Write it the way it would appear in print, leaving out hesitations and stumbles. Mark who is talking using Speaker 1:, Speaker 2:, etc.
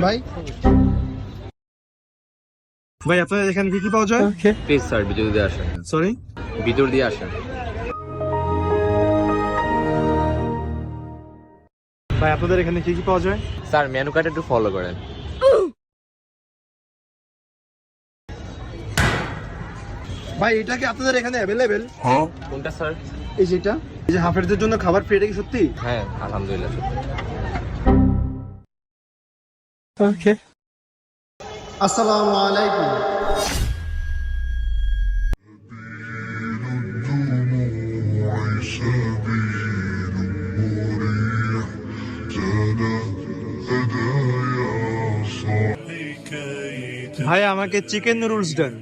Speaker 1: ভাই ভাই আপনাদের এখানে কি কি পাওয়া যায়?
Speaker 2: প্লিজ স্যার ভিতর দিয়ে আসেন।
Speaker 1: সরি,
Speaker 2: ভিতর দিয়ে আসেন।
Speaker 1: ভাই আপনাদের এখানে কি কি পাওয়া যায়?
Speaker 2: স্যার মেনু কার্ড একটু ফলো করেন।
Speaker 1: ভাই এটা কি আপনাদের এখানে অ্যাভেলেবেল?
Speaker 2: কোনটা স্যার?
Speaker 1: এই যেটা, এই যে হাফেরদের জন্য খাবার ফ্রি, এটা কি সত্যি?
Speaker 2: হ্যাঁ আলহামদুলিল্লাহ সত্যি।
Speaker 1: ওকে, আসসালামু আলাইকুম। ভাই আমাকে চিকেন নুডলস দেন।